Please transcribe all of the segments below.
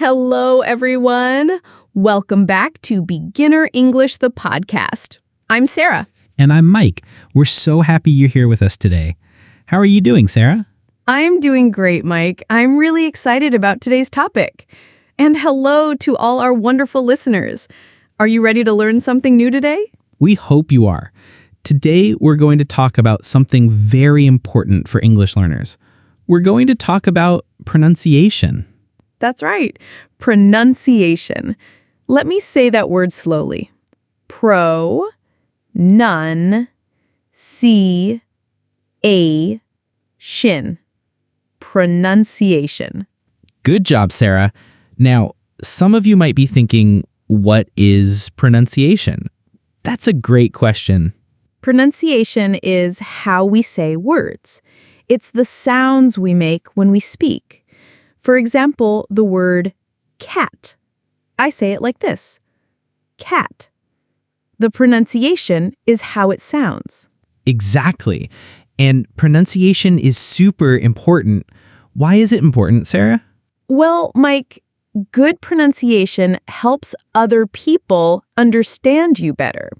Hello, everyone. Welcome back to Beginner English, the podcast. I'm Sarah. And I'm Mike. We're so happy you're here with us today. How are you doing, Sarah? I'm doing great, Mike. I'm really excited about today's topic. And hello to all our wonderful listeners. Are you ready to learn something new today? We hope you are. Today, we're going to talk about something very important for English learners. We're going to talk about pronunciation. That's right. Pronunciation. Let me say that word slowly. Pronunciation. Pronunciation. Good job, Sarah. Now, some of you might be thinking, what is pronunciation? That's a great question. Pronunciation is how we say words. It's the sounds we make when we speak. For example, the word cat. I say it like this. Cat. The pronunciation is how it sounds. Exactly. And pronunciation is super important. Why is it important, Sarah? Well, Mike, good pronunciation helps other people understand you better.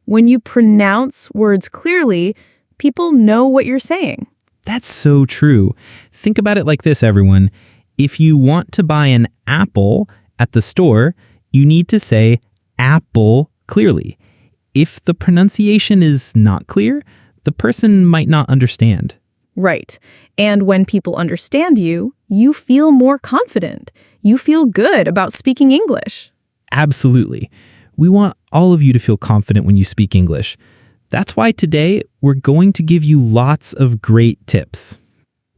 When you pronounce words clearly, people know what you're saying. That's so true. Think about it like this, everyone. If you want to buy an apple at the store, you need to say apple clearly. If the pronunciation is not clear, the person might not understand. Right. And when people understand you, you feel more confident. You feel good about speaking English. Absolutely. We want all of you to feel confident when you speak English. That's why today we're going to give you lots of great tips.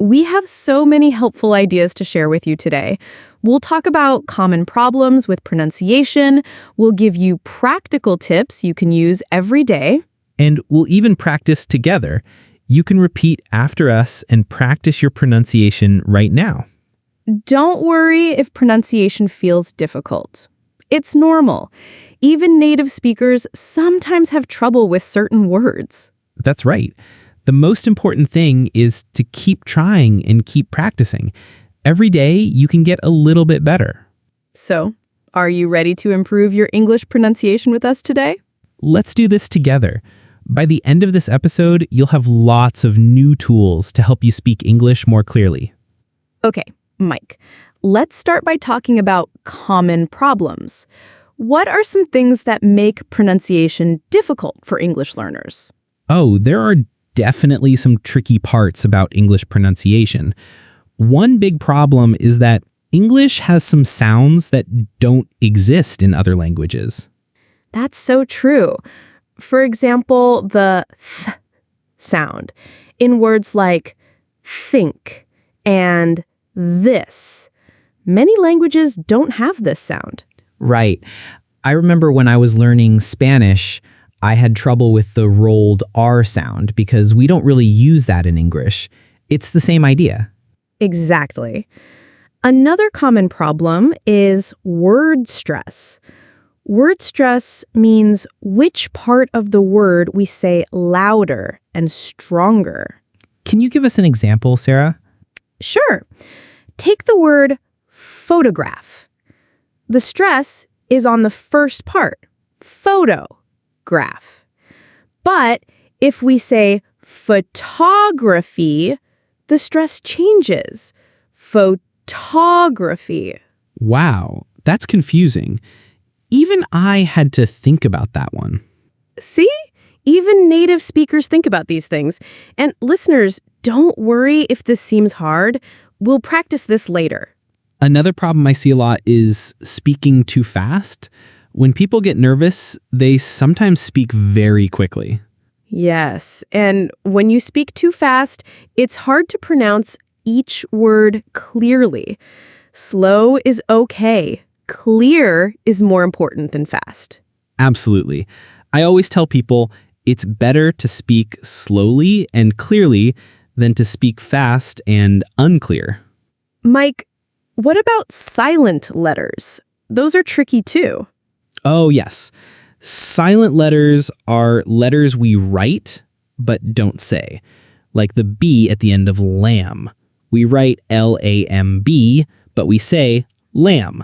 We have so many helpful ideas to share with you today. We'll talk about common problems with pronunciation. We'll give you practical tips you can use every day. And we'll even practice together. You can repeat after us and practice your pronunciation right now. Don't worry if pronunciation feels difficult. It's normal. Even native speakers sometimes have trouble with certain words. That's right. The most important thing is to keep trying and keep practicing. Every day, you can get a little bit better. So, are you ready to improve your English pronunciation with us today? Let's do this together. By the end of this episode, you'll have lots of new tools to help you speak English more clearly. Okay, Mike, let's start by talking about common problems. What are some things that make pronunciation difficult for English learners? Oh, there are definitely some tricky parts about English pronunciation. One big problem is that English has some sounds that don't exist in other languages. That's so true. For example, the th sound in words like think and this. Many languages don't have this sound. Right. I remember when I was learning Spanish, I had trouble with the rolled R sound because we don't really use that in English. It's the same idea. Exactly. Another common problem is word stress. Word stress means which part of the word we say louder and stronger. Can you give us an example, Sarah? Sure. Take the word photograph. The stress is on the first part, photograph. But if we say photography, the stress changes. Photography. Wow, that's confusing. Even I had to think about that one. See? Even native speakers think about these things. And listeners, don't worry if this seems hard. We'll practice this later. Another problem I see a lot is speaking too fast. When people get nervous, they sometimes speak very quickly. Yes, and when you speak too fast, it's hard to pronounce each word clearly. Slow is okay. Clear is more important than fast. Absolutely. I always tell people it's better to speak slowly and clearly than to speak fast and unclear. Mike, what about silent letters? Those are tricky too. Oh, yes. Silent letters are letters we write but don't say, like the B at the end of lamb. We write L-A-M-B, but we say lamb.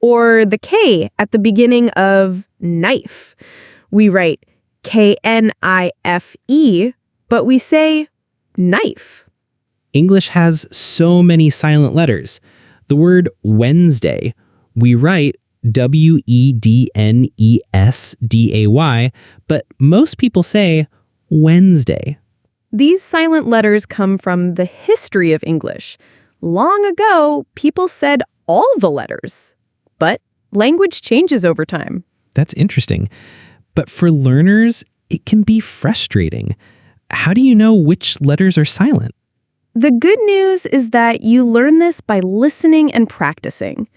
Or the K at the beginning of knife. We write Knife, but we say knife. English has so many silent letters. The word Wednesday, we write Wednesday, but most people say Wednesday. These silent letters come from the history of English. Long ago, people said all the letters. But language changes over time. That's interesting. But for learners, it can be frustrating. How do you know which letters are silent? The good news is that you learn this by listening and practicing.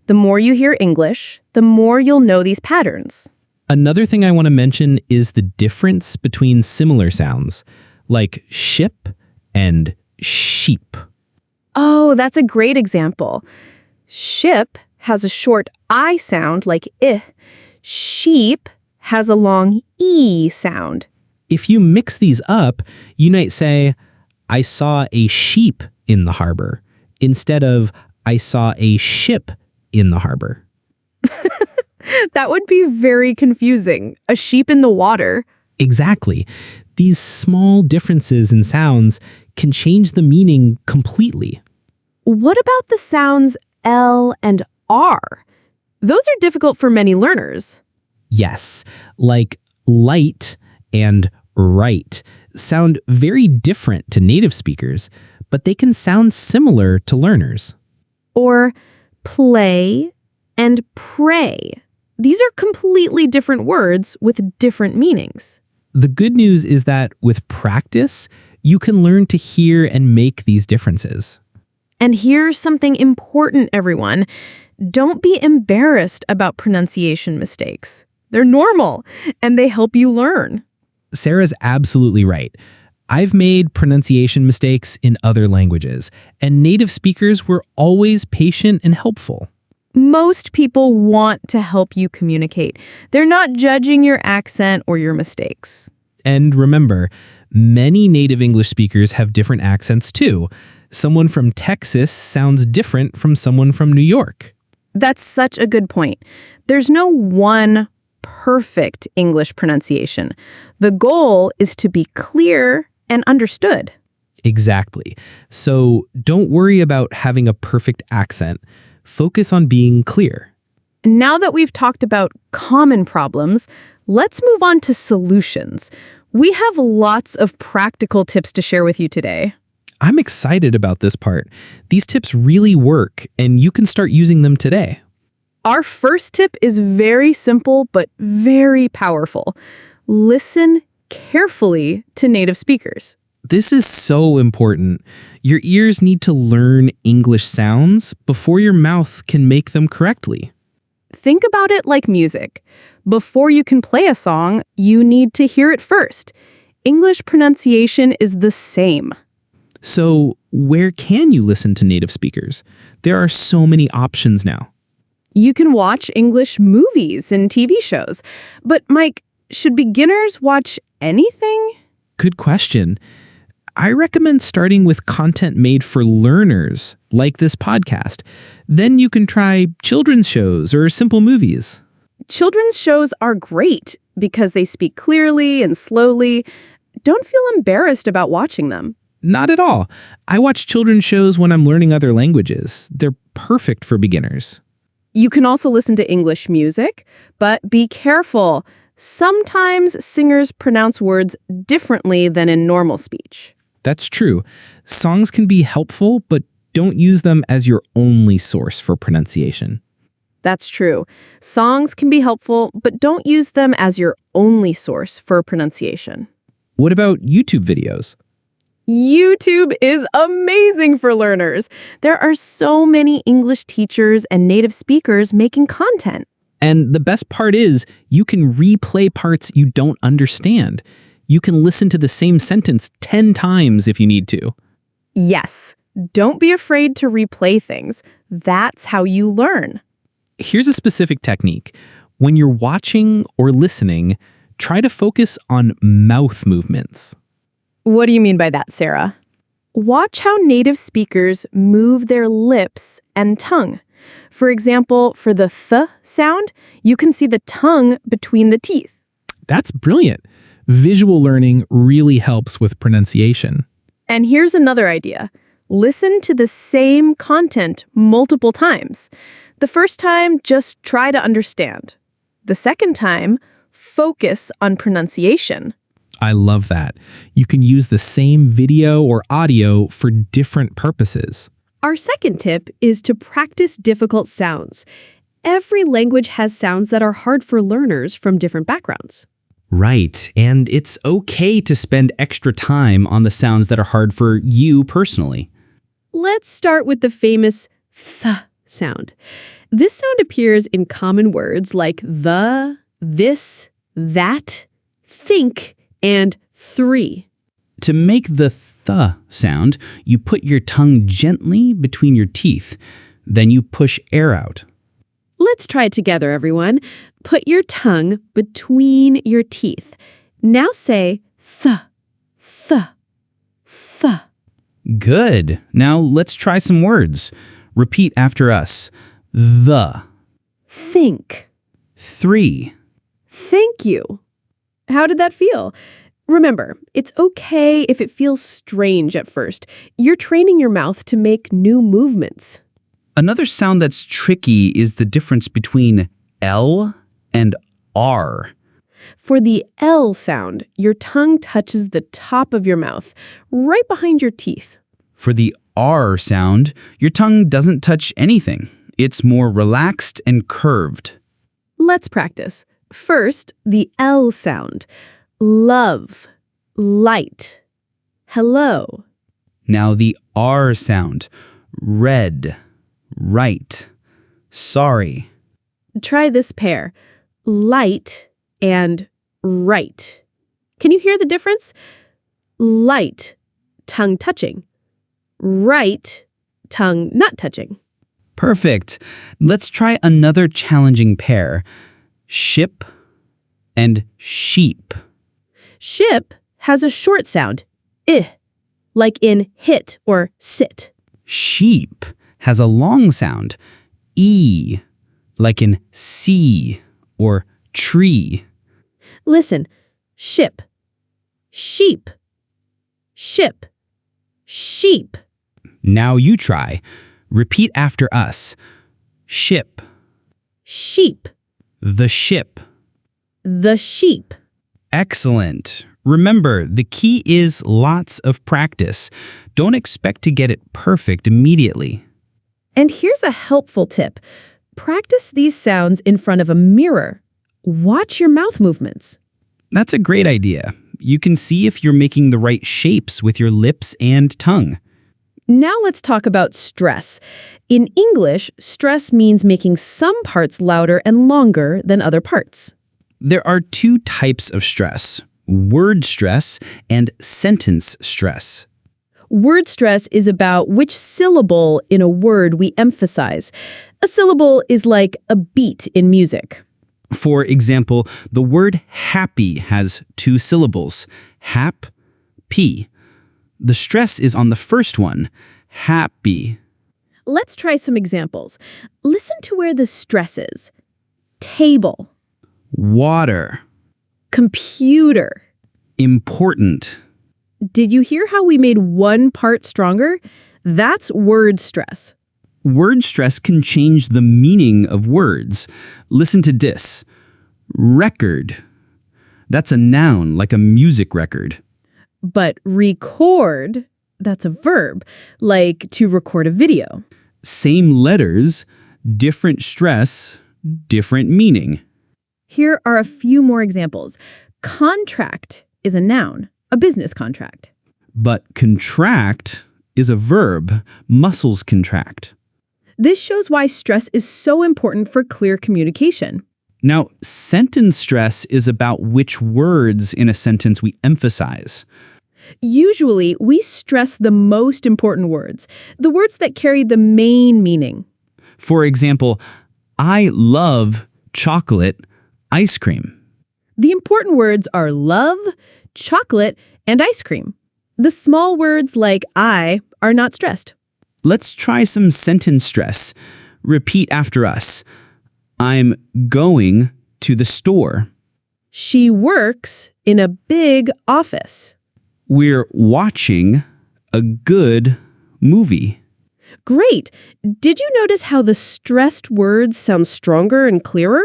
The more you hear English, the more you'll know these patterns. Another thing I want to mention is the difference between similar sounds, like ship and sheep. Oh, that's a great example. Ship has a short I sound like I. Sheep has a long E sound. If you mix these up, you might say, I saw a sheep in the harbor, instead of I saw a ship in the harbor. That would be very confusing. A sheep in the water. Exactly. These small differences in sounds can change the meaning completely. What about the sounds L and R? Those are difficult for many learners. Yes, like light and right sound very different to native speakers, but they can sound similar to learners. Or play and pray. These are completely different words with different meanings. The good news is that with practice, you can learn to hear and make these differences. And here's something important, everyone. Don't be embarrassed about pronunciation mistakes. They're normal, and they help you learn. Sarah's absolutely right. I've made pronunciation mistakes in other languages, and native speakers were always patient and helpful. Most people want to help you communicate. They're not judging your accent or your mistakes. And remember, many native English speakers have different accents too. Someone from Texas sounds different from someone from New York. That's such a good point. There's no one perfect English pronunciation. The goal is to be clear and understood. Exactly. So don't worry about having a perfect accent. Focus on being clear. Now that we've talked about common problems, let's move on to solutions. We have lots of practical tips to share with you today. I'm excited about this part. These tips really work, and you can start using them today. Our first tip is very simple but very powerful. Listen carefully to native speakers. This is so important. Your ears need to learn English sounds before your mouth can make them correctly. Think about it like music. Before you can play a song, you need to hear it first. English pronunciation is the same. So, where can you listen to native speakers? There are so many options now. You can watch English movies and TV shows. But, Mike, should beginners watch anything? Good question. I recommend starting with content made for learners, like this podcast. Then you can try children's shows or simple movies. Children's shows are great because they speak clearly and slowly. Don't feel embarrassed about watching them. Not at all. I watch children's shows when I'm learning other languages. They're perfect for beginners. You can also listen to English music, but be careful. Sometimes singers pronounce words differently than in normal speech. That's true. Songs can be helpful, but don't use them as your only source for pronunciation. That's true. Songs can be helpful, but don't use them as your only source for pronunciation. What about YouTube videos? YouTube is amazing for learners. There are so many English teachers and native speakers making content. And the best part is you can replay parts you don't understand. You can listen to the same sentence 10 times if you need to. Yes, don't be afraid to replay things. That's how you learn. Here's a specific technique. When you're watching or listening, try to focus on mouth movements. What do you mean by that, Sarah? Watch how native speakers move their lips and tongue. For example, for the th sound, you can see the tongue between the teeth. That's brilliant. Visual learning really helps with pronunciation. And here's another idea. Listen to the same content multiple times. The first time, just try to understand. The second time, focus on pronunciation. I love that. You can use the same video or audio for different purposes. Our second tip is to practice difficult sounds. Every language has sounds that are hard for learners from different backgrounds. Right, and it's okay to spend extra time on the sounds that are hard for you personally. Let's start with the famous th sound. This sound appears in common words like the, this, that, think, and three. To make the th sound, you put your tongue gently between your teeth. Then you push air out. Let's try it together, everyone. Put your tongue between your teeth. Now say th, th, th. Good. Now let's try some words. Repeat after us. The. Think. 3. Thank you. How did that feel? Remember, it's okay if it feels strange at first. You're training your mouth to make new movements. Another sound that's tricky is the difference between L and R. For the L sound, your tongue touches the top of your mouth, right behind your teeth. For the R sound, your tongue doesn't touch anything. It's more relaxed and curved. Let's practice. First, the L sound. Love, light, hello. Now the R sound. Red, right, sorry. Try this pair. Light and right. Can you hear the difference? Light, tongue touching. Right, tongue not touching. Perfect. Let's try another challenging pair. Ship and sheep. Ship has a short sound, like in hit or sit. Sheep has a long sound, E, like in see or tree. Listen, ship, sheep, ship, sheep. Now you try. Repeat after us. Ship, Sheep, the ship. the sheep. Excellent. Remember, the key is lots of practice. Don't expect to get it perfect immediately. And here's a helpful tip. Practice these sounds in front of a mirror. Watch your mouth movements. That's a great idea. You can see if you're making the right shapes with your lips and tongue. Now let's talk about stress. In English, stress means making some parts louder and longer than other parts. There are 2 types of stress, word stress and sentence stress. Word stress is about which syllable in a word we emphasize. A syllable is like a beat in music. For example, the word happy has 2 syllables, hap, p. The stress is on the first one, happy. Let's try some examples. Listen to where the stress is. Table, Water, computer. important. Did you hear how we made one part stronger? That's word stress. Word stress can change the meaning of words. Listen to this. Record. That's a noun, like a music record. But record, that's a verb, like to record a video. Same letters, different stress, different meaning. Here are a few more examples. Contract is a noun, a business contract. But contract is a verb, muscles contract. This shows why stress is so important for clear communication. Now, sentence stress is about which words in a sentence we emphasize. Usually, we stress the most important words, the words that carry the main meaning. For example, I love chocolate ice cream. The important words are love, chocolate, and ice cream. The small words like I are not stressed. Let's try some sentence stress. Repeat after us. I'm going to the store. She works in a big office. We're watching a good movie. Great. Did you notice how the stressed words sound stronger and clearer?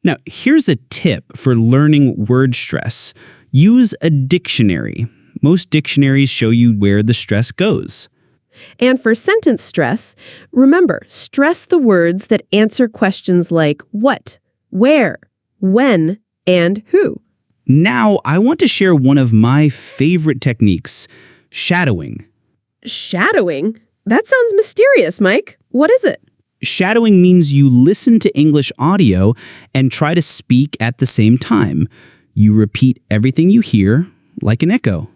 Now, here's a tip for learning word stress. Use a dictionary. Most dictionaries show you where the stress goes. And for sentence stress, remember, stress the words that answer questions like what, where, when, and who. Now, I want to share one of my favorite techniques, shadowing. Shadowing? That sounds mysterious, Mike. What is it? Shadowing means you listen to English audio and try to speak at the same time. You repeat everything you hear like an echo.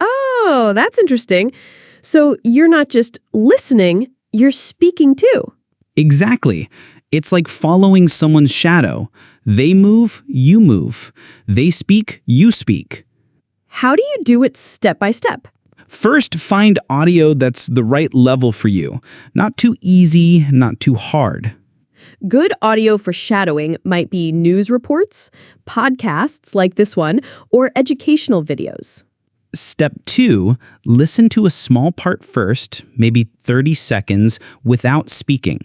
Oh, that's interesting. So you're not just listening, you're speaking too. Exactly. It's like following someone's shadow. They move, you move. They speak, you speak. How do you do it step by step? First, find audio that's the right level for you. Not too easy, not too hard. Good audio for shadowing might be news reports, podcasts like this one, or educational videos. Step 2, listen to a small part first, maybe 30 seconds, without speaking.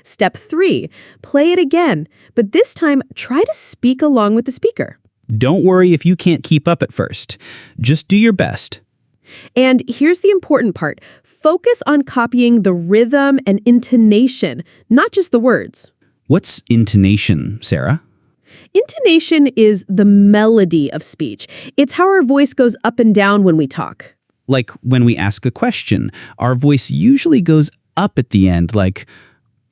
Step 3, play it again, but this time try to speak along with the speaker. Don't worry if you can't keep up at first. Just do your best. And here's the important part. Focus on copying the rhythm and intonation, not just the words. What's intonation, Sarah? Intonation is the melody of speech. It's how our voice goes up and down when we talk. Like when we ask a question, our voice usually goes up at the end, like,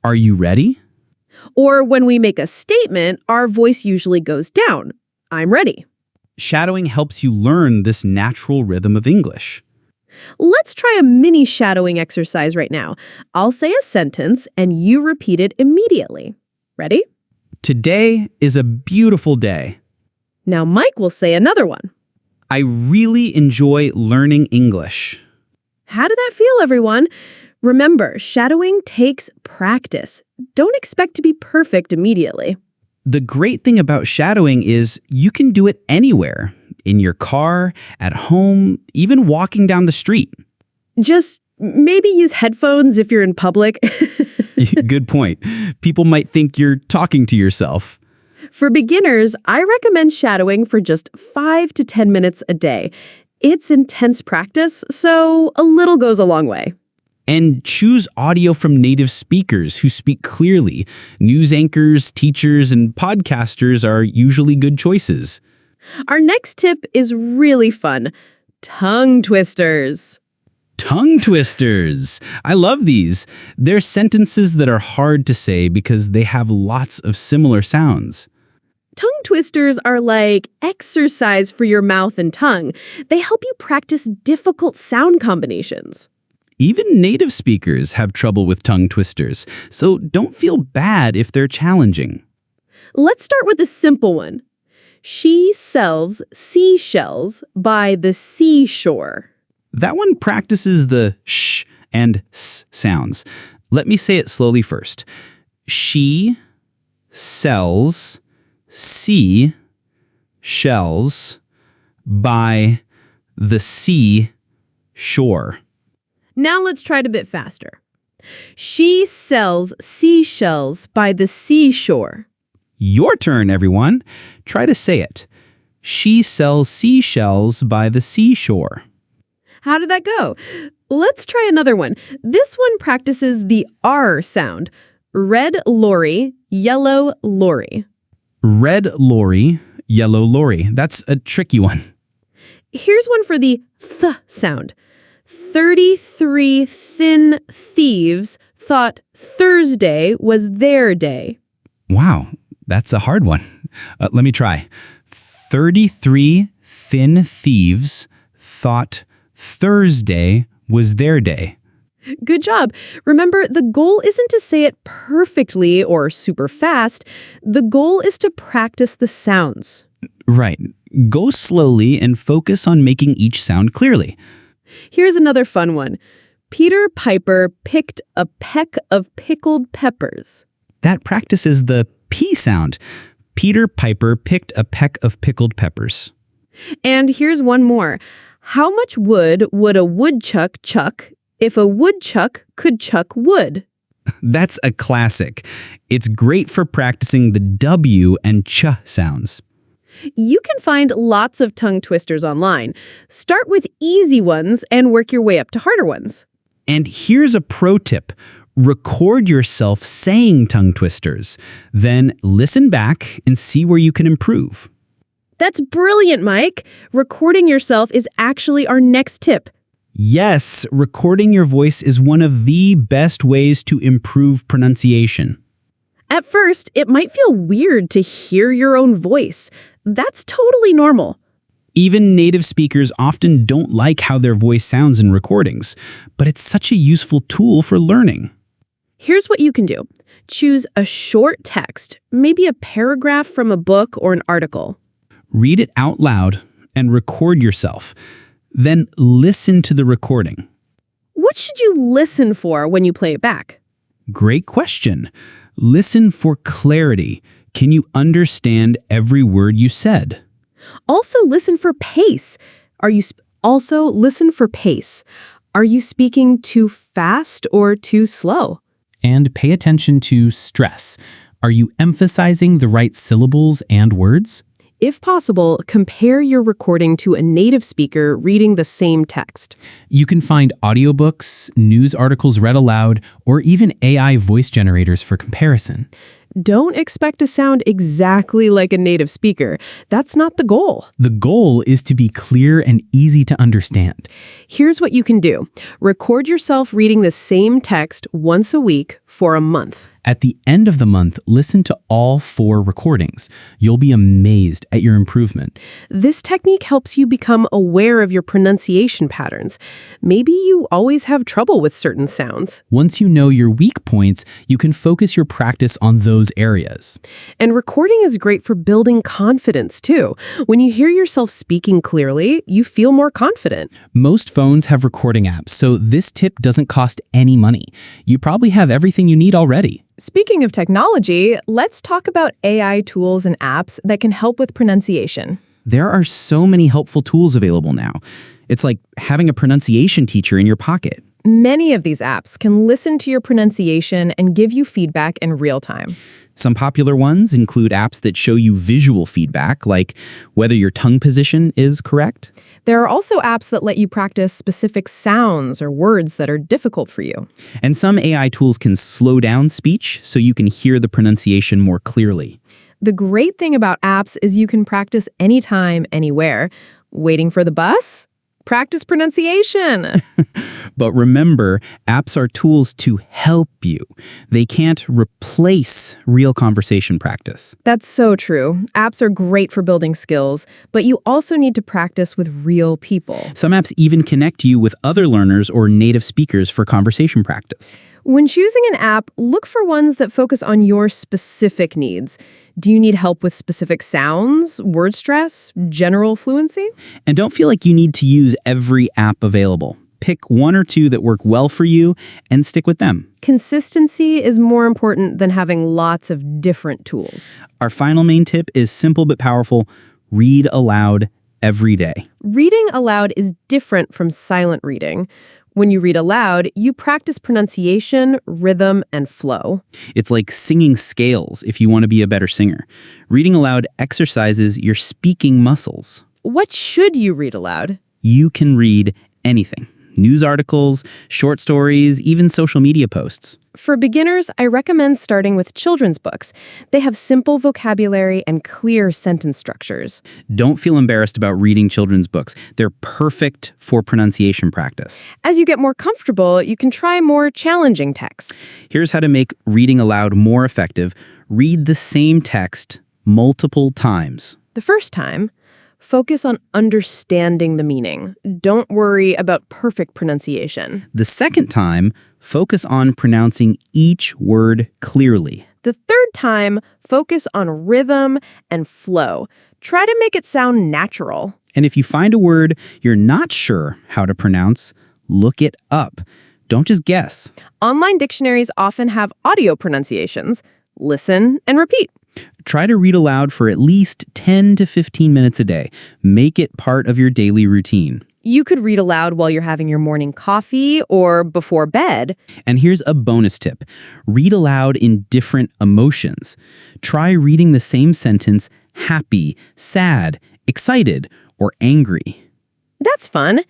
"Are you ready?" Or when we make a statement, our voice usually goes down. I'm ready. Shadowing helps you learn this natural rhythm of English. Let's try a mini shadowing exercise right now. I'll say a sentence and you repeat it immediately. Ready? Today is a beautiful day. Now Mike will say another one. I really enjoy learning English. How did that feel, everyone? Remember, shadowing takes practice. Don't expect to be perfect immediately. The great thing about shadowing is you can do it anywhere, in your car, at home, even walking down the street. Just maybe use headphones if you're in public. Good point. People might think you're talking to yourself. For beginners, I recommend shadowing for just 5 to 10 minutes a day. It's intense practice, so a little goes a long way. And choose audio from native speakers who speak clearly. News anchors, teachers, and podcasters are usually good choices. Our next tip is really fun. Tongue twisters. Tongue twisters. I love these. They're sentences that are hard to say because they have lots of similar sounds. Tongue twisters are like exercise for your mouth and tongue. They help you practice difficult sound combinations. Even native speakers have trouble with tongue twisters, so don't feel bad if they're challenging. Let's start with a simple one. She sells seashells by the seashore. That one practices the sh and s sounds. Let me say it slowly first. She sells seashells by the seashore. Now let's try it a bit faster. She sells seashells by the seashore. Your turn, everyone. Try to say it. She sells seashells by the seashore. How did that go? Let's try another one. This one practices the R sound. Red lorry, yellow lorry. Red lorry, yellow lorry. That's a tricky one. Here's one for the th sound. 33 thin thieves thought Thursday was their day. Wow, that's a hard one. Let me try. 33 thin thieves thought Thursday was their day. Good job. Remember, the goal isn't to say it perfectly or super fast. The goal is to practice the sounds. Right. Go slowly and focus on making each sound clearly. Here's another fun one. Peter Piper picked a peck of pickled peppers. That practices the P sound. Peter Piper picked a peck of pickled peppers. And here's one more. How much wood would a woodchuck chuck if a woodchuck could chuck wood? That's a classic. It's great for practicing the W and ch sounds. You can find lots of tongue twisters online. Start with easy ones and work your way up to harder ones. And here's a pro tip. Record yourself saying tongue twisters. Then listen back and see where you can improve. That's brilliant, Mike. Recording yourself is actually our next tip. Yes, recording your voice is one of the best ways to improve pronunciation. At first, it might feel weird to hear your own voice. That's totally normal. Even native speakers often don't like how their voice sounds in recordings, but it's such a useful tool for learning. Here's what you can do. Choose a short text, maybe a paragraph from a book or an article. Read it out loud and record yourself. Then listen to the recording. What should you listen for when you play it back? Great question. Listen for clarity. Can you understand every word you said? Also listen for pace. Listen for pace. Are you speaking too fast or too slow? And pay attention to stress. Are you emphasizing the right syllables and words? If possible, compare your recording to a native speaker reading the same text. You can find audiobooks, news articles read aloud, or even AI voice generators for comparison. Don't expect to sound exactly like a native speaker. That's not the goal. The goal is to be clear and easy to understand. Here's what you can do. Record yourself reading the same text once a week for a month. At the end of the month, listen to all 4 recordings. You'll be amazed at your improvement. This technique helps you become aware of your pronunciation patterns. Maybe you always have trouble with certain sounds. Once you know your weak points, you can focus your practice on those areas. And recording is great for building confidence, too. When you hear yourself speaking clearly, you feel more confident. Most phones have recording apps, so this tip doesn't cost any money. You probably have everything you need already. Speaking of technology, let's talk about AI tools and apps that can help with pronunciation. There are so many helpful tools available now. It's like having a pronunciation teacher in your pocket. Many of these apps can listen to your pronunciation and give you feedback in real time. Some popular ones include apps that show you visual feedback, like whether your tongue position is correct. There are also apps that let you practice specific sounds or words that are difficult for you. And some AI tools can slow down speech so you can hear the pronunciation more clearly. The great thing about apps is you can practice anytime, anywhere. Waiting for the bus? Practice pronunciation. But remember, apps are tools to help you. They can't replace real conversation practice. That's so true. Apps are great for building skills, but you also need to practice with real people. Some apps even connect you with other learners or native speakers for conversation practice. When choosing an app, look for ones that focus on your specific needs. Do you need help with specific sounds, word stress, general fluency? And don't feel like you need to use every app available. Pick 1 or 2 that work well for you and stick with them. Consistency is more important than having lots of different tools. Our final main tip is simple but powerful. Read aloud every day. Reading aloud is different from silent reading. When you read aloud, you practice pronunciation, rhythm, and flow. It's like singing scales if you want to be a better singer. Reading aloud exercises your speaking muscles. What should you read aloud? You can read anything. News articles, short stories, even social media posts. For beginners, I recommend starting with children's books. They have simple vocabulary and clear sentence structures. Don't feel embarrassed about reading children's books. They're perfect for pronunciation practice. As you get more comfortable, you can try more challenging texts. Here's how to make reading aloud more effective. Read the same text multiple times. The first time, focus on understanding the meaning. Don't worry about perfect pronunciation. The second time, focus on pronouncing each word clearly. The third time, focus on rhythm and flow. Try to make it sound natural. And if you find a word you're not sure how to pronounce, look it up. Don't just guess. Online dictionaries often have audio pronunciations. Listen and repeat. Try to read aloud for at least 10 to 15 minutes a day. Make it part of your daily routine. You could read aloud while you're having your morning coffee or before bed. And here's a bonus tip. Read aloud in different emotions. Try reading the same sentence happy, sad, excited, or angry. That's fun.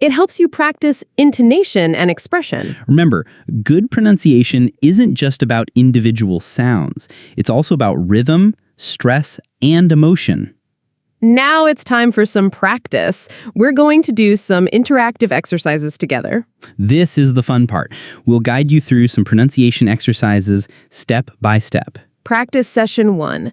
It helps you practice intonation and expression. Remember, good pronunciation isn't just about individual sounds. It's also about rhythm, stress, and emotion. Now it's time for some practice. We're going to do some interactive exercises together. This is the fun part. We'll guide you through some pronunciation exercises step by step. Practice session 1,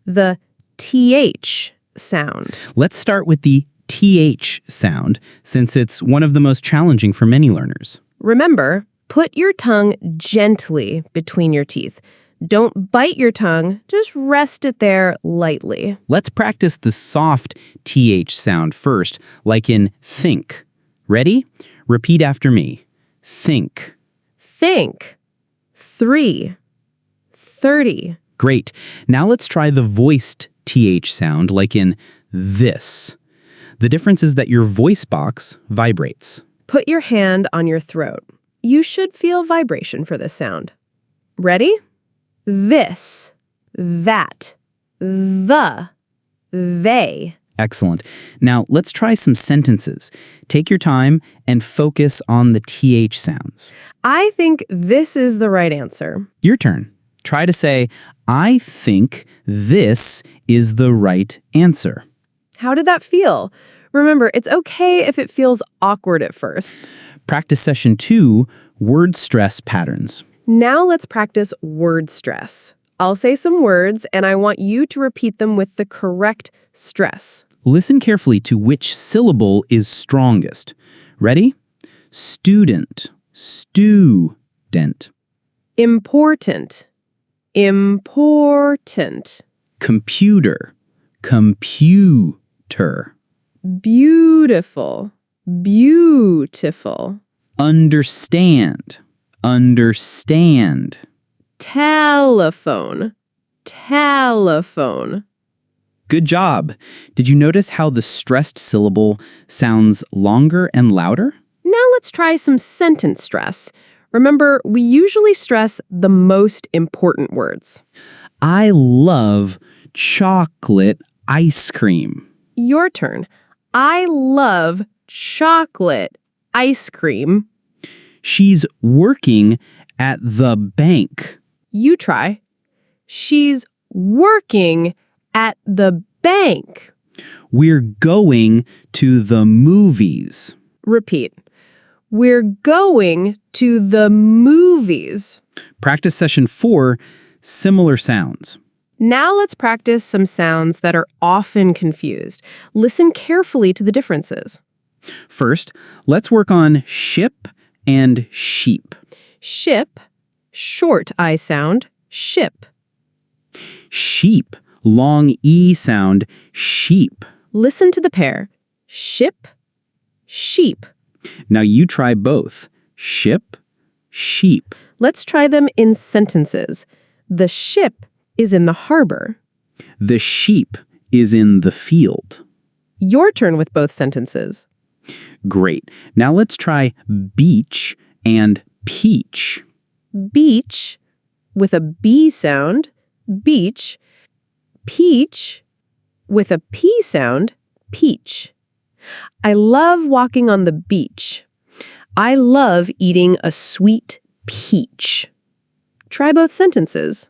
the TH sound. Let's start with the TH sound, since it's one of the most challenging for many learners. Remember, put your tongue gently between your teeth. Don't bite your tongue, just rest it there lightly. Let's practice the soft TH sound first, like in think. Ready? Repeat after me. Think. Think. 3. 30. Great. Now let's try the voiced TH sound, like in this. The difference is that your voice box vibrates. Put your hand on your throat. You should feel vibration for this sound. Ready? This, that, the, they. Excellent. Now let's try some sentences. Take your time and focus on the TH sounds. I think this is the right answer. Your turn. Try to say, I think this is the right answer. How did that feel? Remember, it's okay if it feels awkward at first. Practice session 2, word stress patterns. Now let's practice word stress. I'll say some words, and I want you to repeat them with the correct stress. Listen carefully to which syllable is strongest. Ready? Student, student. Important, important. Computer, computer. Beautiful, beautiful. Understand, understand. Telephone, telephone. Good job. Did you notice how the stressed syllable sounds longer and louder? Now let's try some sentence stress. Remember, we usually stress the most important words. I love chocolate ice cream. Your turn. I love chocolate ice cream. She's working at the bank. You try. She's working at the bank. We're going to the movies. Repeat. We're going to the movies. Practice session 4, similar sounds. Now let's practice some sounds that are often confused. Listen carefully to the differences. First, let's work on ship and sheep. Ship, short I sound, ship. Sheep, long E sound, sheep. Listen to the pair. Ship, sheep. Now you try both. Ship, sheep. Let's try them in sentences. The ship is in the harbor. The sheep is in the field. Your turn with both sentences. Great. Now let's try beach and peach. Beach, with a B sound, beach. Peach, with a P sound, peach. I love walking on the beach. I love eating a sweet peach. Try both sentences.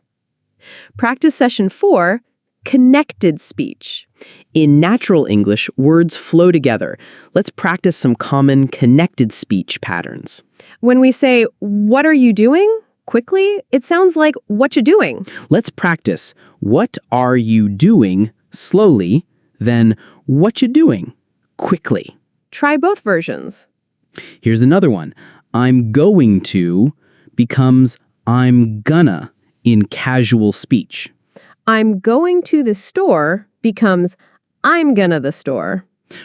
Practice session 4, connected speech. In natural English, words flow together. Let's practice some common connected speech patterns. When we say, "What are you doing?" quickly, it sounds like, "What you doing?" Let's practice, what are you doing, slowly, then what you doing, quickly. Try both versions. Here's another one. I'm going to becomes I'm gonna in casual speech. I'm going to the store becomes I'm gonna the store.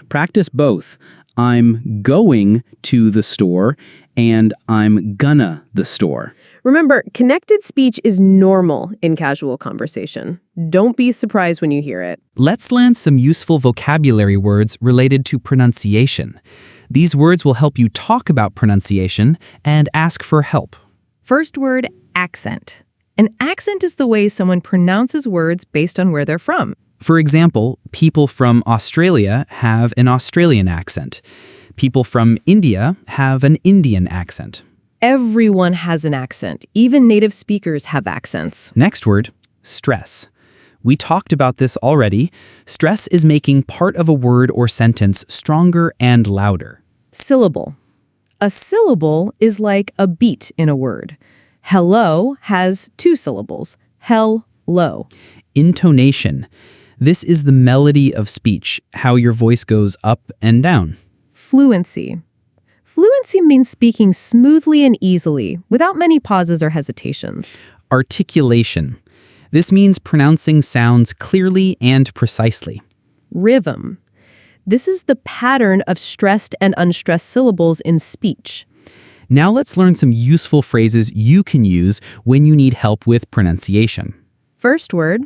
Practice both. I'm going to the store and I'm gonna the store. Remember, connected speech is normal in casual conversation. Don't be surprised when you hear it. Let's land some useful vocabulary words related to pronunciation. These words will help you talk about pronunciation and ask for help. First word, accent. An accent is the way someone pronounces words based on where they're from. For example, people from Australia have an Australian accent. People from India have an Indian accent. Everyone has an accent. Even native speakers have accents. Next word, stress. We talked about this already. Stress is making part of a word or sentence stronger and louder. Syllable. A syllable is like a beat in a word. Hello has 2 syllables. Hell-lo. Intonation. This is the melody of speech, how your voice goes up and down. Fluency. Fluency means speaking smoothly and easily, without many pauses or hesitations. Articulation. This means pronouncing sounds clearly and precisely. Rhythm. This is the pattern of stressed and unstressed syllables in speech. Now let's learn some useful phrases you can use when you need help with pronunciation. First word.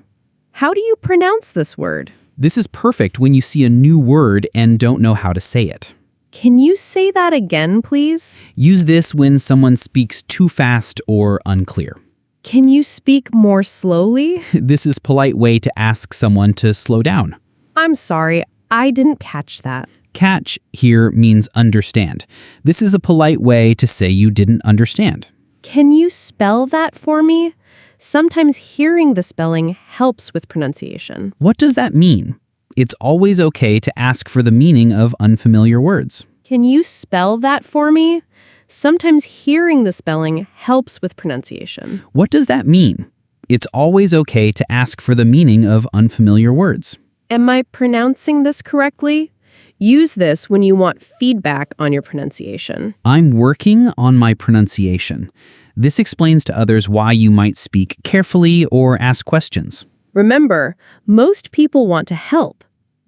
How do you pronounce this word? This is perfect when you see a new word and don't know how to say it. Can you say that again, please? Use this when someone speaks too fast or unclear. Can you speak more slowly? This is a polite way to ask someone to slow down. I'm sorry, I didn't catch that. Catch here means understand. This is a polite way to say you didn't understand. Can you spell that for me? Sometimes hearing the spelling helps with pronunciation. What does that mean? It's always okay to ask for the meaning of unfamiliar words. Can you spell that for me? Sometimes hearing the spelling helps with pronunciation. What does that mean? It's always okay to ask for the meaning of unfamiliar words. Am I pronouncing this correctly? Use this when you want feedback on your pronunciation. I'm working on my pronunciation. This explains to others why you might speak carefully or ask questions. Remember, most people want to help.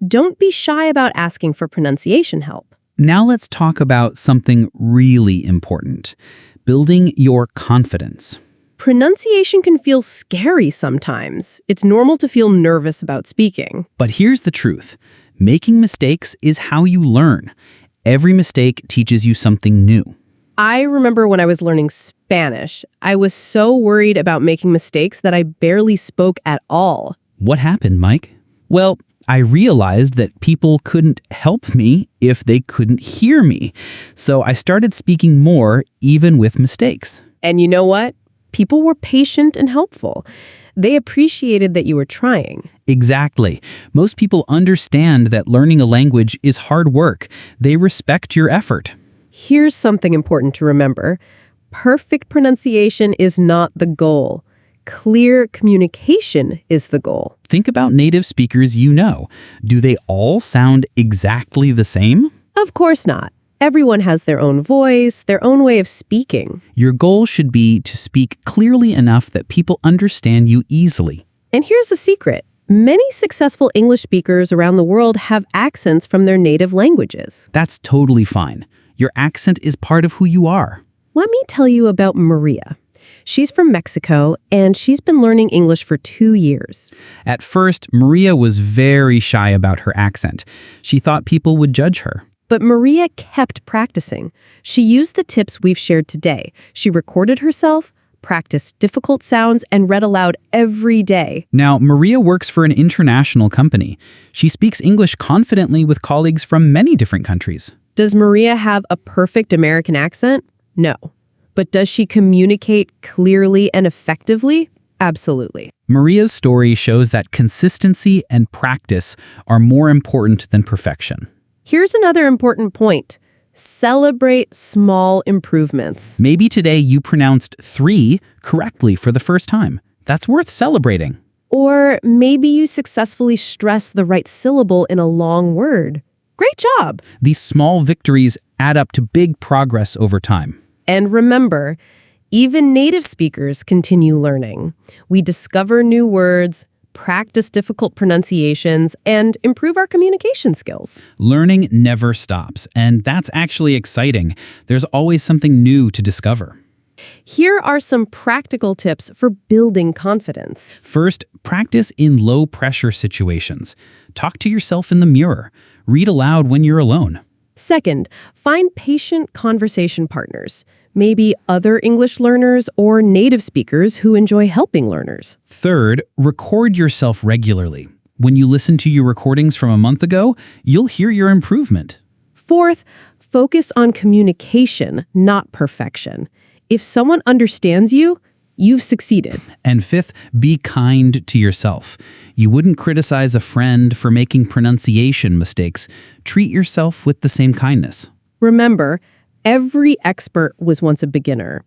Don't be shy about asking for pronunciation help. Now let's talk about something really important: building your confidence. Pronunciation can feel scary sometimes. It's normal to feel nervous about speaking. But here's the truth. Making mistakes is how you learn. Every mistake teaches you something new. I remember when I was learning Spanish, I was so worried about making mistakes that I barely spoke at all. What happened, Mike? Well, I realized that people couldn't help me if they couldn't hear me. So I started speaking more, even with mistakes. And you know what? People were patient and helpful. They appreciated that you were trying. Exactly. Most people understand that learning a language is hard work. They respect your effort. Here's something important to remember. Perfect pronunciation is not the goal. Clear communication is the goal. Think about native speakers you know. Do they all sound exactly the same? Of course not. Everyone has their own voice, their own way of speaking. Your goal should be to speak clearly enough that people understand you easily. And here's the secret. Many successful English speakers around the world have accents from their native languages. That's totally fine. Your accent is part of who you are. Let me tell you about Maria. She's from Mexico, and she's been learning English for 2 years. At first, Maria was very shy about her accent. She thought people would judge her. But Maria kept practicing. She used the tips we've shared today. She recorded herself, practiced difficult sounds, and read aloud every day. Now, Maria works for an international company. She speaks English confidently with colleagues from many different countries. Does Maria have a perfect American accent? No. But does she communicate clearly and effectively? Absolutely. Maria's story shows that consistency and practice are more important than perfection. Here's another important point. Celebrate small improvements. Maybe today you pronounced 3 correctly for the first time. That's worth celebrating. Or maybe you successfully stress the right syllable in a long word. Great job! These small victories add up to big progress over time. And remember, even native speakers continue learning. We discover new words, practice difficult pronunciations, and improve our communication skills. Learning never stops, and that's actually exciting. There's always something new to discover. Here are some practical tips for building confidence. First, practice in low-pressure situations. Talk to yourself in the mirror. Read aloud when you're alone. Second, find patient conversation partners, maybe other English learners or native speakers who enjoy helping learners. Third, record yourself regularly. When you listen to your recordings from a month ago, you'll hear your improvement. Fourth, focus on communication, not perfection. If someone understands you, you've succeeded. And fifth, be kind to yourself. You wouldn't criticize a friend for making pronunciation mistakes. Treat yourself with the same kindness. Remember, every expert was once a beginner.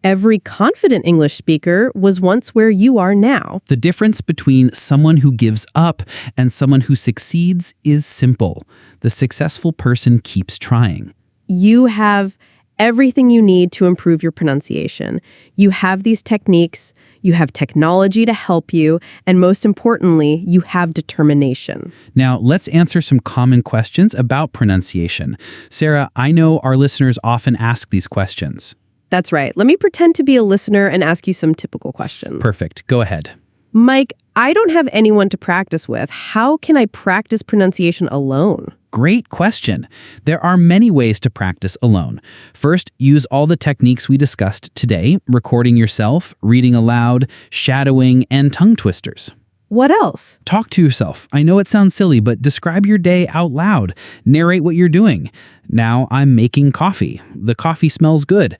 Every confident English speaker was once where you are now. The difference between someone who gives up and someone who succeeds is simple. The successful person keeps trying. You have everything you need to improve your pronunciation. You have these techniques, you have technology to help you, and most importantly, you have determination. Now, let's answer some common questions about pronunciation. Sarah, I know our listeners often ask these questions. That's right. Let me pretend to be a listener and ask you some typical questions. Perfect. Go ahead. Mike, I don't have anyone to practice with. How can I practice pronunciation alone? Great question. There are many ways to practice alone. First, use all the techniques we discussed today, recording yourself, reading aloud, shadowing, and tongue twisters. What else? Talk to yourself. I know it sounds silly, but describe your day out loud. Narrate what you're doing. Now I'm making coffee. The coffee smells good.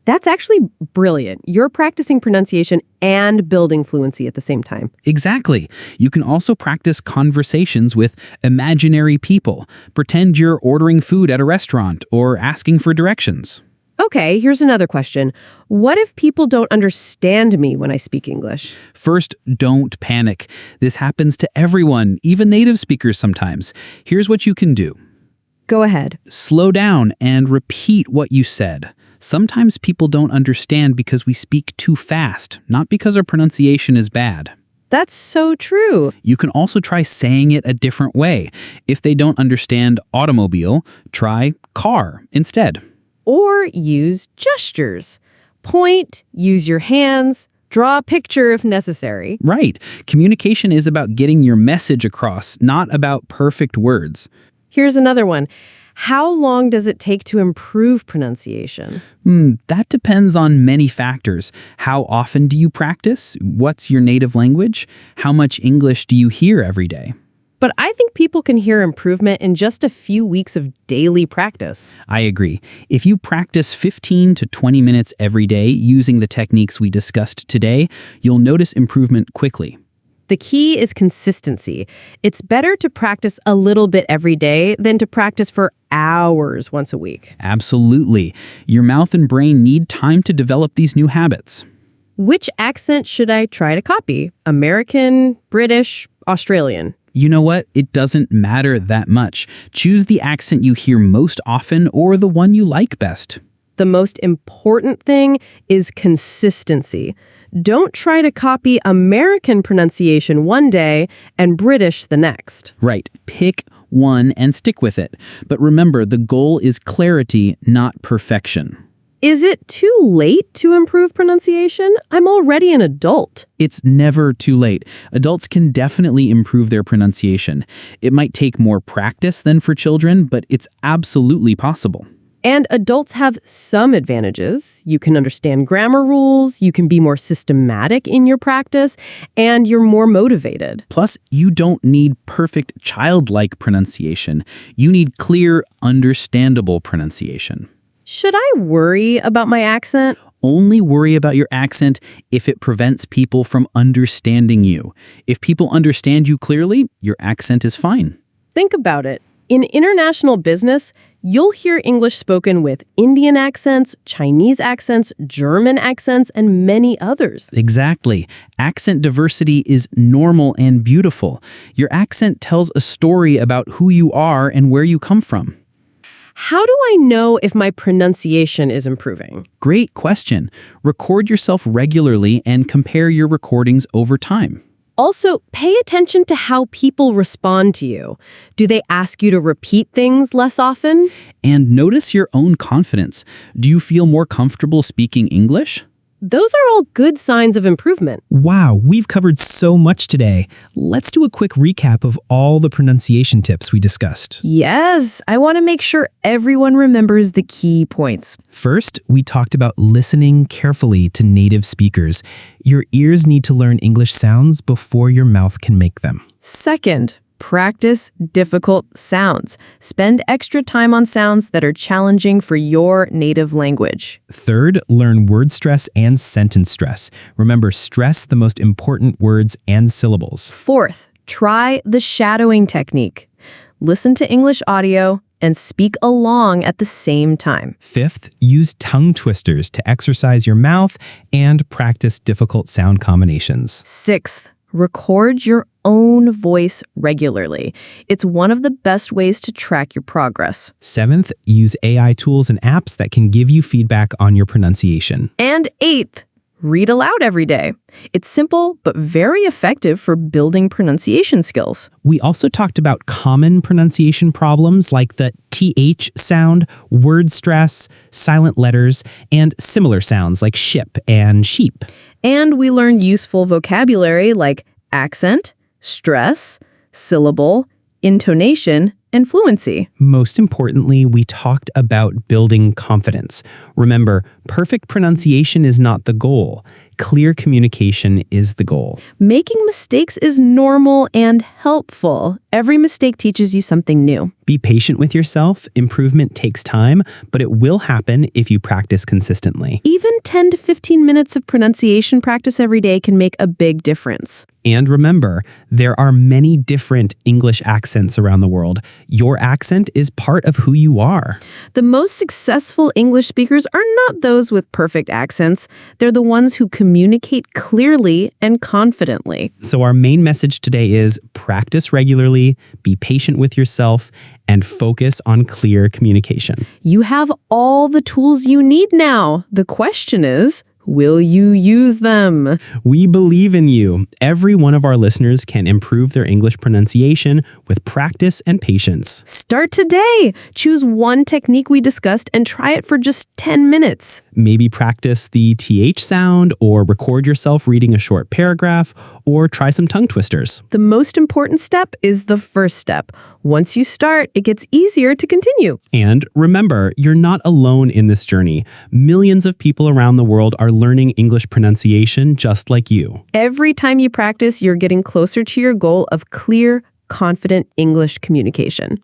That's actually brilliant. You're practicing pronunciation and building fluency at the same time. Exactly. You can also practice conversations with imaginary people. Pretend you're ordering food at a restaurant or asking for directions. Okay, here's another question. What if people don't understand me when I speak English? First, don't panic. This happens to everyone, even native speakers sometimes. Here's what you can do. Go ahead. Slow down and repeat what you said. Sometimes people don't understand because we speak too fast, not because our pronunciation is bad. That's so true. You can also try saying it a different way. If they don't understand automobile, try car instead. Or use gestures. Point, use your hands, draw a picture if necessary. Right. Communication is about getting your message across, not about perfect words. Here's another one. How long does it take to improve pronunciation? That depends on many factors. How often do you practice? What's your native language? How much English do you hear every day? But I think people can hear improvement in just a few weeks of daily practice. I agree. If you practice 15 to 20 minutes every day using the techniques we discussed today, you'll notice improvement quickly. The key is consistency. It's better to practice a little bit every day than to practice for hours once a week. Absolutely. Your mouth and brain need time to develop these new habits. Which accent should I try to copy? American, British, Australian? You know what? It doesn't matter that much. Choose the accent you hear most often or the one you like best. The most important thing is consistency. Don't try to copy American pronunciation one day and British the next. Right. Pick one and stick with it. But remember, the goal is clarity, not perfection. Is it too late to improve pronunciation? I'm already an adult. It's never too late. Adults can definitely improve their pronunciation. It might take more practice than for children, but it's absolutely possible. And adults have some advantages. You can understand grammar rules, you can be more systematic in your practice, and you're more motivated. Plus, you don't need perfect childlike pronunciation. You need clear, understandable pronunciation. Should I worry about my accent? Only worry about your accent if it prevents people from understanding you. If people understand you clearly, your accent is fine. Think about it. In international business, you'll hear English spoken with Indian accents, Chinese accents, German accents, and many others. Exactly. Accent diversity is normal and beautiful. Your accent tells a story about who you are and where you come from. How do I know if my pronunciation is improving? Great question. Record yourself regularly and compare your recordings over time. Also, pay attention to how people respond to you. Do they ask you to repeat things less often? And notice your own confidence. Do you feel more comfortable speaking English? Those are all good signs of improvement. Wow, we've covered so much today. Let's do a quick recap of all the pronunciation tips we discussed. Yes, I want to make sure everyone remembers the key points. First, we talked about listening carefully to native speakers. Your ears need to learn English sounds before your mouth can make them. Second, practice difficult sounds. Spend extra time on sounds that are challenging for your native language. Third, learn word stress and sentence stress. Remember, stress the most important words and syllables. Fourth, try the shadowing technique. Listen to English audio and speak along at the same time. Fifth, use tongue twisters to exercise your mouth and practice difficult sound combinations. Sixth, record your own voice regularly. It's one of the best ways to track your progress. Seventh, use AI tools and apps that can give you feedback on your pronunciation. And eighth, read aloud every day. It's simple, but very effective for building pronunciation skills. We also talked about common pronunciation problems like the TH sound, word stress, silent letters, and similar sounds like ship and sheep. And we learned useful vocabulary like accent, stress, syllable, intonation, and fluency. Most importantly, we talked about building confidence. Remember, perfect pronunciation is not the goal. Clear communication is the goal. Making mistakes is normal and helpful. Every mistake teaches you something new. Be patient with yourself. Improvement takes time, but it will happen if you practice consistently. Even 10 to 15 minutes of pronunciation practice every day can make a big difference. And remember, there are many different English accents around the world. Your accent is part of who you are. The most successful English speakers are not those with perfect accents. They're the ones who communicate clearly and confidently. So our main message today is practice regularly, be patient with yourself, and focus on clear communication. You have all the tools you need now. The question is, will you use them? We believe in you. Every one of our listeners can improve their English pronunciation with practice and patience. Start today. Choose one technique we discussed and try it for just 10 minutes. Maybe practice the TH sound, or record yourself reading a short paragraph, or try some tongue twisters. The most important step is the first step. Once you start, it gets easier to continue. And remember, you're not alone in this journey. Millions of people around the world are learning English pronunciation just like you. Every time you practice, you're getting closer to your goal of clear, confident English communication.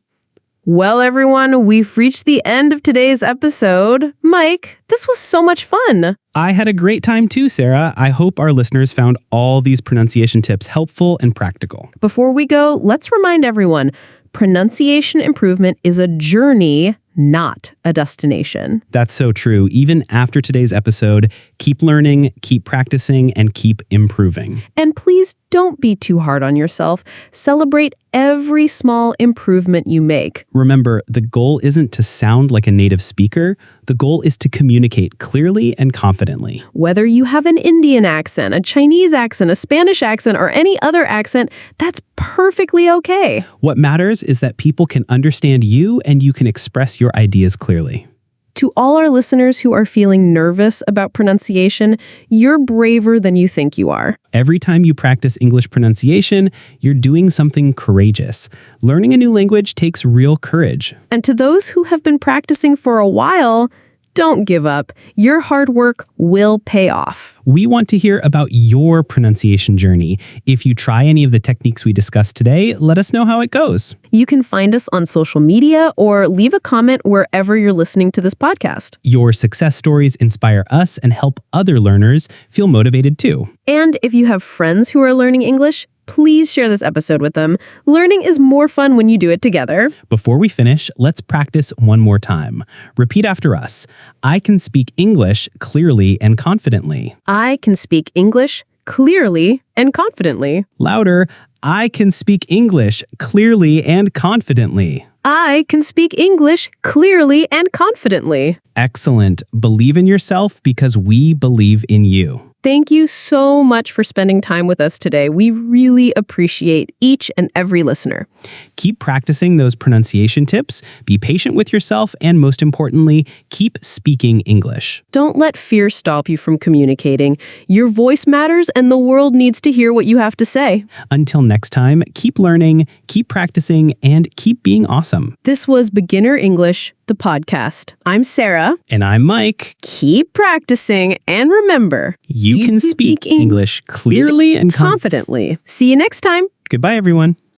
Well, everyone, we've reached the end of today's episode. Mike, this was so much fun. I had a great time too, Sarah. I hope our listeners found all these pronunciation tips helpful and practical. Before we go, let's remind everyone, pronunciation improvement is a journey, not a destination. That's so true. Even after today's episode, keep learning, keep practicing, and keep improving. And please don't be too hard on yourself. Celebrate every small improvement you make. Remember, the goal isn't to sound like a native speaker. The goal is to communicate clearly and confidently. Whether you have an Indian accent, a Chinese accent, a Spanish accent, or any other accent, that's perfectly okay. What matters is that people can understand you and you can express your ideas clearly. To all our listeners who are feeling nervous about pronunciation, you're braver than you think you are. Every time you practice English pronunciation, you're doing something courageous. Learning a new language takes real courage. And to those who have been practicing for a while, don't give up. Your hard work will pay off. We want to hear about your pronunciation journey. If you try any of the techniques we discussed today, let us know how it goes. You can find us on social media or leave a comment wherever you're listening to this podcast. Your success stories inspire us and help other learners feel motivated too. And if you have friends who are learning English, please share this episode with them. Learning is more fun when you do it together. Before we finish, let's practice one more time. Repeat after us. I can speak English clearly and confidently. I can speak English clearly and confidently. Louder. I can speak English clearly and confidently. I can speak English clearly and confidently. Excellent. Believe in yourself because we believe in you. Thank you so much for spending time with us today. We really appreciate each and every listener. Keep practicing those pronunciation tips, be patient with yourself, and most importantly, keep speaking English. Don't let fear stop you from communicating. Your voice matters and the world needs to hear what you have to say. Until next time, keep learning, keep practicing, and keep being awesome. This was Beginner English, the podcast. I'm Sarah. And I'm Mike. Keep practicing and remember, You can speak English clearly and confidently. See you next time. Goodbye, everyone.